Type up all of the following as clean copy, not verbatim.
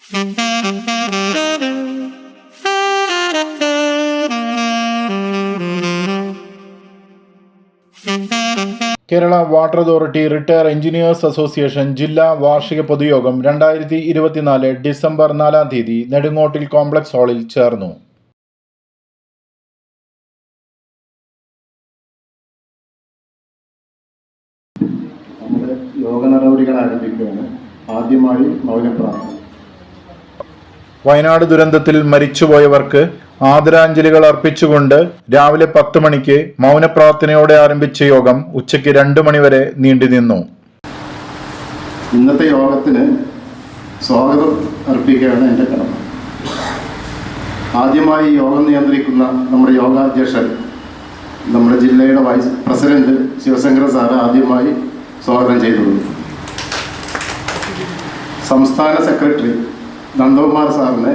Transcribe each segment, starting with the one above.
Kerala water authority retire engineers association ജില്ലാ വാർഷിക പൊതുയോഗം 2024 ഡിസംബർ 4-ാം തീയതി നെടുങ്ങോട്ടിൽ കോംപ്ലക്സ് ഹാളിൽ ചേർന്നു. നമ്മുടെ യോഗ നടപടികൾ ആരംഭിക്കുകയാണ്. ആദ്യമായി മൗനപ്രാർത്ഥന. വയനാട് ദുരന്തത്തിൽ മരിച്ചുപോയവർക്ക് ആദരാഞ്ജലികൾ അർപ്പിച്ചുകൊണ്ട് രാവിലെ 10 മണിക്ക് മൗനപ്രാർത്ഥനയോടെ ആരംഭിച്ച യോഗം ഉച്ചയ്ക്ക് 2 മണി വരെ നീണ്ടുനിന്നു. ഇന്നത്തെ യോഗത്തിന് സ്വാഗതം അർപ്പിക്കുകയാണ് എൻ്റെ കടമ. ആദ്യമായി യോഗം നിയന്ത്രിക്കുന്ന നമ്മുടെ യോഗാധ്യക്ഷൻ, നമ്മുടെ ജില്ലയുടെ വൈസ് പ്രസിഡന്റ് ശിവശങ്കർ സാറ് ആദ്യമായി സ്വാഗതം ചെയ്തു. സംസ്ഥാന സെക്രട്ടറി നന്ദകുമാർ സാറിനെ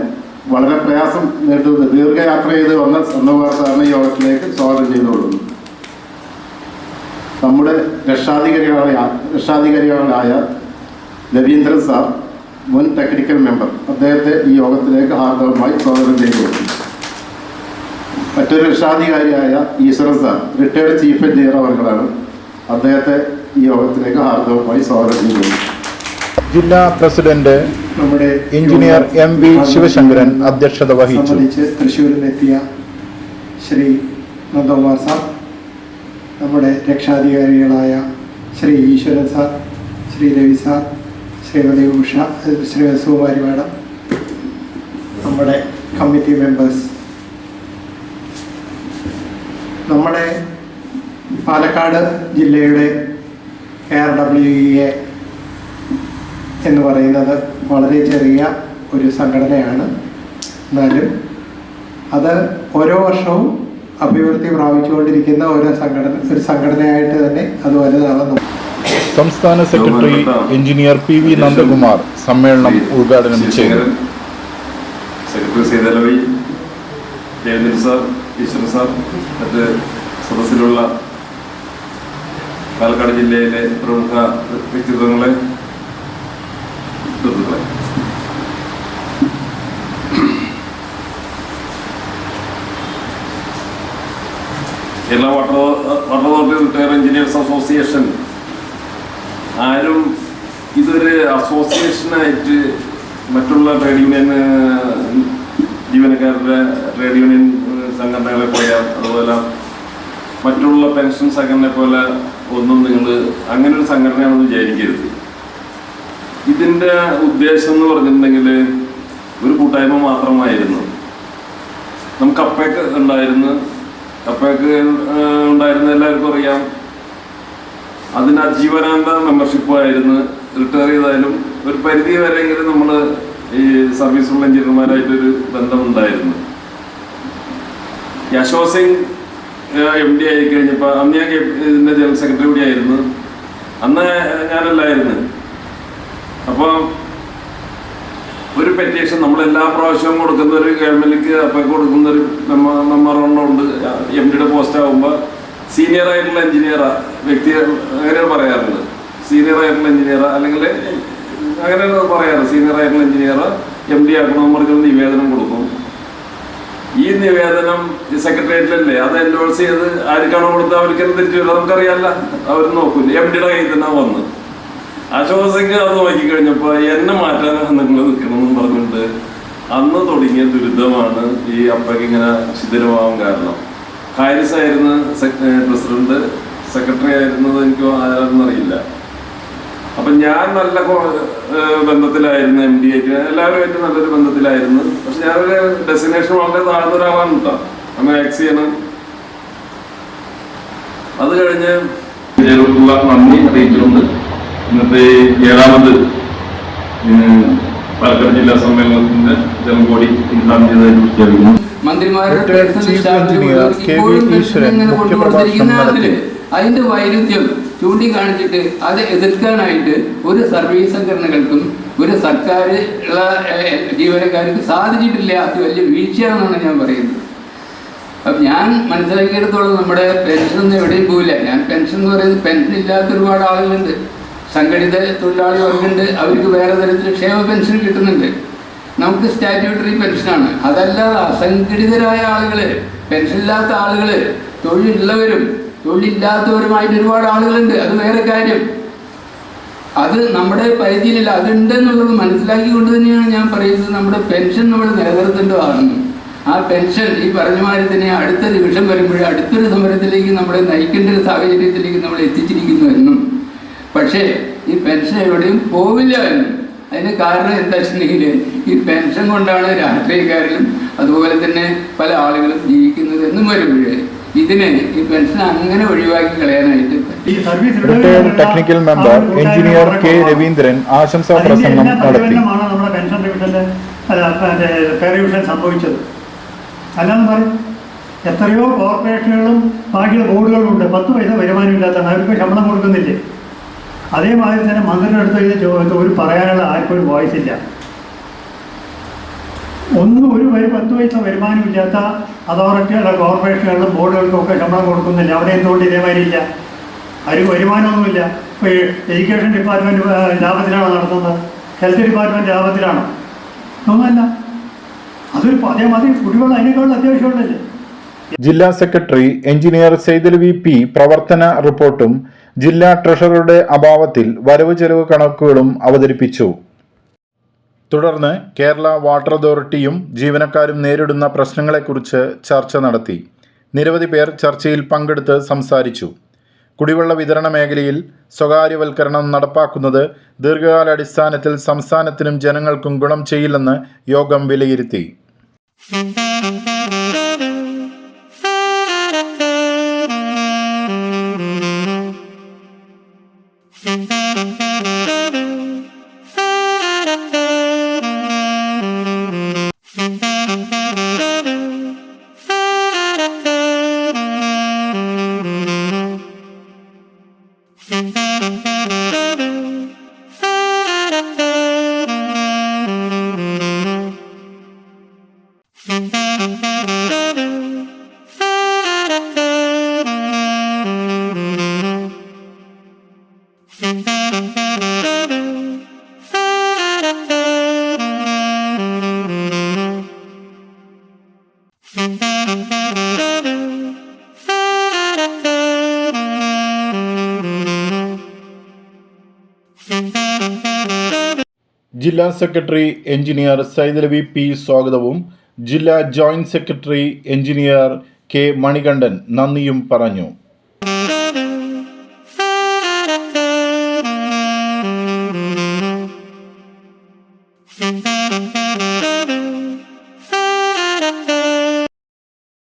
വളരെ പ്രയാസം നേരിട്ട് ദീർഘയാത്ര ചെയ്ത് വന്ന നന്ദകുമാർ സാറിനെ യോഗത്തിലേക്ക് സ്വാഗതം ചെയ്തുകൊള്ളുന്നു. നമ്മുടെ രക്ഷാധികാരികളായ രവീന്ദ്രൻ സാർ, മുൻ ടെക്നിക്കൽ മെമ്പർ, അദ്ദേഹത്തെ ഈ യോഗത്തിലേക്ക് ഹാർദവമായി സ്വാഗതം ചെയ്തുകൊള്ളുന്നു. മറ്റൊരു രക്ഷാധികാരിയായ ഈശ്വരൻ സാർ, റിട്ടയർഡ് ചീഫ് എഞ്ചിനീയർ അവർകളാണ്, അദ്ദേഹത്തെ ഈ യോഗത്തിലേക്ക് ഹാർദവമായി സ്വാഗതം ചെയ്തുകൊള്ളുന്നു. ജില്ലാ പ്രസിഡന്റ് നമ്മുടെ എഞ്ചിനീയർ MV ശിവശങ്കരൻ അധ്യക്ഷത വഹിച്ചു. തൃശ്ശൂരിലെത്തിയ ശ്രീ നന്ദകുമാർ സാർ, നമ്മുടെ രക്ഷാധികാരികളായ ശ്രീ ഈശ്വരൻ sir, Shri Ravi sir, Shrimati Usha, Shrimati Sukumari madam, നമ്മുടെ കമ്മിറ്റി മെമ്പേഴ്സ്, നമ്മുടെ പാലക്കാട് ജില്ലയുടെ KRWEA എന്ന് പറയുന്നത് വളരെ ചെറിയ ഒരു സംഘടനയാണ്. എന്നാലും അത് ഓരോ വർഷവും അഭിവൃദ്ധി പ്രാപിച്ചുകൊണ്ടിരിക്കുന്ന ഒരു സംഘടനയായിട്ട് തന്നെ അത് വലുതാകുന്നു. സംസ്ഥാന സെക്രട്ടറി എഞ്ചിനീയർ PV നന്ദകുമാർ സമ്മേളനം ഉദ്ഘാടനം ചെയ്തു. Secretary Seetharavi, Raveendran sir, Eeshwaran sir, മറ്റ് സദസ്സിലുള്ള പാലക്കാട് ജില്ലയിലെ പ്രമുഖ വ്യക്തിത്വങ്ങളെ, Kerala water authority retire engineers association ആരും ഇതൊരു അസോസിയേഷനായിട്ട് മറ്റുള്ള ട്രേഡ് യൂണിയൻ ജീവനക്കാരുടെ ട്രേഡ് യൂണിയൻ സംഘടനകളെ പോലെ, അതുപോലെ മറ്റുള്ള പെൻഷൻ സംഘടനയെ പോലെ ഒന്നും നിങ്ങൾ അങ്ങനെ ഒരു സംഘടനയാണെന്ന് വിചാരിക്കരുത്. ഇതിൻ്റെ ഉദ്ദേശം എന്ന് പറഞ്ഞിട്ടുണ്ടെങ്കിൽ ഒരു കൂട്ടായ്മ മാത്രമായിരുന്നു. നമുക്ക് അപ്പേക്ക് ഉണ്ടായിരുന്ന എല്ലാവർക്കും അറിയാം. അതിന് ആജീവനാന്ത മെമ്പർഷിപ്പായിരുന്നു. റിട്ടയർ ചെയ്താലും ഒരു പരിധി വരെയെങ്കിലും നമ്മൾ ഈ സർവീസുള്ള എഞ്ചിനീയർമാരായിട്ടൊരു ബന്ധമുണ്ടായിരുന്നു. യശോദ് സിംഗ് MD ആയി കഴിഞ്ഞപ്പോൾ അന്ന് ഞാൻ ഇതിൻ്റെ ജനറൽ സെക്രട്ടറി കൂടി ആയിരുന്നു. അന്ന് ഞാനല്ലായിരുന്നു. അപ്പോൾ ഒരു പെറ്റീഷൻ നമ്മളെല്ലാ പ്രാവശ്യവും കൊടുക്കുന്ന ഒരു ഗവൺമെന്റിലേക്ക് അപ്പൊക്കെ കൊടുക്കുന്ന ഒരു മെമ്മോറണ്ടമുണ്ട്. MDയുടെ പോസ്റ്റ് ആകുമ്പോൾ സീനിയർ ആയിട്ടുള്ള എഞ്ചിനീയറാ വ്യക്തി, അങ്ങനെയാണ് പറയാറുണ്ട്. സീനിയർ ആയിട്ടുള്ള എഞ്ചിനീയർ അല്ലെങ്കിൽ അങ്ങനെയാണ് പറയാറ്. സീനിയർ ആയിട്ടുള്ള എഞ്ചിനീയർ MD ആക്കണം പറഞ്ഞൊരു നിവേദനം കൊടുക്കും. ഈ നിവേദനം സെക്രട്ടേറിയറ്റിലല്ലേ അത് എൻഡോഴ്സ് ചെയ്ത് ആർക്കാണോ കൊടുത്ത് അവർക്കെല്ലാം തിരിച്ചു വരില്ല, നമുക്കറിയാമല്ല. അവർ നോക്കില്ല. MDയുടെ കയ്യിൽ തന്നെ വന്ന് യശോദ് സിംഗ് അത് നോക്കിക്കഴിഞ്ഞപ്പോൾ എന്നെ മാറ്റാനാണ് നിങ്ങൾ നിൽക്കണമെന്ന് പറഞ്ഞിട്ട് അന്ന് തുടങ്ങിയ ദുരിതമാണ് ഈ അപ്പയ്ക്ക് ഇങ്ങനെ ശിഥിലമാവാൻ കാരണം. ഹാരിസ് ആയിരുന്നു പ്രസിഡന്റ്, സെക്രട്ടറി ആയിരുന്നത് എനിക്ക് ആരാണെന്നറിയില്ല. അപ്പം ഞാൻ നല്ല ബന്ധത്തിലായിരുന്നു MD ആയിട്ട്, എല്ലാവരുമായിട്ട് നല്ലൊരു ബന്ധത്തിലായിരുന്നു. പക്ഷെ ഞാനൊരു ഡെസ്റ്റിനേഷൻ വളരെ താഴ്ന്ന ഒരാളാണ് കേട്ടോ. അന്ന് ആക്സ് ചെയ്യണം. അത് കഴിഞ്ഞ് നന്ദി അറിയിച്ചിട്ടുണ്ട്. ഇന്നത്തെ 7ാമത് പാലക്കാട് ജില്ലാ സമ്മേളനത്തിന്റെ ജനകോടി ഉദ്ഘാടനം ചെയ്തതായിട്ട് പ്രഖ്യാപിക്കുന്നു. അതിന്റെ വൈരുദ്ധ്യം ചൂണ്ടിക്കാണിച്ചിട്ട് അത് എതിർക്കാനായിട്ട് ഒരു സർവീസ് സംഘടനകൾക്കും ഒരു സർക്കാർ ജീവനക്കാർക്ക് സാധിച്ചിട്ടില്ല. അത് വലിയ വീഴ്ചയാണെന്നാണ് ഞാൻ പറയുന്നത്. അപ്പം ഞാൻ മനസ്സിലാക്കിയെടുത്തോളം നമ്മുടെ പെൻഷനൊന്നും എവിടെയും പോവില്ല. ഞാൻ പെൻഷൻ എന്ന് പറയുന്നത് പെൻഷൻ ഇല്ലാത്ത ഒരുപാട് ആളുകളുണ്ട്. സംഘടിത തൊഴിലാളി വർഗമുണ്ട്, അവർക്ക് വേറെ തരത്തിൽ ക്ഷേമ പെൻഷൻ കിട്ടുന്നുണ്ട്. നമുക്ക് സ്റ്റാറ്റ്യൂട്ടറി പെൻഷനാണ്. അതല്ലാതെ അസംഘടിതരായ ആളുകൾ, പെൻഷനില്ലാത്ത ആളുകൾ, തൊഴിലുള്ളവരും തൊഴിലില്ലാത്തവരുമായിട്ട് ഒരുപാട് ആളുകളുണ്ട്. അത് വേറെ കാര്യം. അത് നമ്മുടെ പരിധിയിലില്ല. അതുണ്ടെന്നുള്ളത് മനസ്സിലാക്കിക്കൊണ്ട് തന്നെയാണ് ഞാൻ പറയുന്നത് നമ്മുടെ പെൻഷൻ നമ്മൾ നിലനിർത്തേണ്ടതാണെന്ന്. ആ പെൻഷൻ ഈ പറഞ്ഞ മാതിരി തന്നെ അടുത്ത നിമിഷം വരുമ്പോഴേ അടുത്തൊരു സമരത്തിലേക്ക് നമ്മളെ നയിക്കേണ്ട ഒരു സാഹചര്യത്തിലേക്ക് നമ്മൾ എത്തിച്ചിരിക്കുന്നു എന്നും, പക്ഷേ ഈ പെൻഷൻ എവിടെയും പോവില്ല എന്നും. അതിന് കാരണം എന്താ വെച്ചിട്ടുണ്ടെങ്കിൽ ഈ പെൻഷൻ കൊണ്ടാണ് രാഷ്ട്രീയക്കാരിലും അതുപോലെ തന്നെ പല ആളുകളും ജീവിക്കുന്നത് എന്നും വരുമ്പോഴേ ഇതിനെ ഈ പെൻഷൻ അങ്ങനെ ഒഴിവാക്കി കളയാനായിട്ട് retired technical member engineer K Raveendran ആശംസാ പ്രസംഗം നടത്തി. നമ്മുടെ പെൻഷൻ റിവിഷന്റെ പേ റിവിഷൻ സംഭവിച്ചത് അല്ലാന്ന് പറയും. എത്രയോ കോർപ്പറേഷനുകളും ബാക്കിയുള്ള ബോർഡുകളും ഉണ്ട്, 10 പൈസ വരുമാനമില്ലാത്തതാണ്, അവർക്ക് ശമ്പളം കൊടുക്കുന്നില്ലേ? അതേമാതിരി തന്നെ മന്ത്രിയുടെ അടുത്ത് ഒരു പറയാനുള്ള ആർക്കും ഒരു വോയിസ് ഇല്ല. ഒന്നും ഒരു 10 പൈസ വരുമാനമില്ലാത്ത അതോറിറ്റികളുടെ കോർപ്പറേഷനുകളിലും ബോർഡുകൾക്കും ഒക്കെ ശമ്പളം കൊടുക്കുന്നില്ല. അവിടെ എന്തുകൊണ്ട് ഇതേമാതിരി ഇല്ല? ആരും വരുമാനമൊന്നുമില്ല. ഇപ്പോൾ എഡ്യൂക്കേഷൻ ഡിപ്പാർട്ട്മെൻറ്റ് ലാഭത്തിലാണോ നടത്തുന്നത്? ഹെൽത്ത് ഡിപ്പാർട്ട്മെൻറ്റ് ലാഭത്തിലാണോ? ഒന്നുമല്ല. അതൊരു അതേമാതിരി കുടിവെള്ളം അതിനേക്കാളും അത്യാവശ്യമുണ്ടല്ലേ. ജില്ലാ സെക്രട്ടറി എഞ്ചിനീയർ സെയ്ദലവി പി പ്രവർത്തന റിപ്പോർട്ടും ജില്ലാ ട്രഷററുടെ അഭാവത്തിൽ വരവ് ചെലവ് കണക്കുകളും അവതരിപ്പിച്ചു. തുടർന്ന് കേരള വാട്ടർ അതോറിറ്റിയും ജീവനക്കാരും നേരിടുന്ന പ്രശ്നങ്ങളെക്കുറിച്ച് ചർച്ച നടത്തി. നിരവധി പേർ ചർച്ചയിൽ പങ്കെടുത്ത് സംസാരിച്ചു. കുടിവെള്ള വിതരണ മേഖലയിൽ സ്വകാര്യവൽക്കരണം നടപ്പാക്കുന്നത് ദീർഘകാലാടിസ്ഥാനത്തിൽ സംസ്ഥാനത്തിനും ജനങ്ങൾക്കും ഗുണം ചെയ്യില്ലെന്ന് യോഗം വിലയിരുത്തി. ജില്ലാ സെക്രട്ടറി എഞ്ചിനീയർ സൈദലവി പി സ്വാഗതവും ജില്ലാ joint secretary engineer K Manikandan നന്ദിയും പറഞ്ഞു.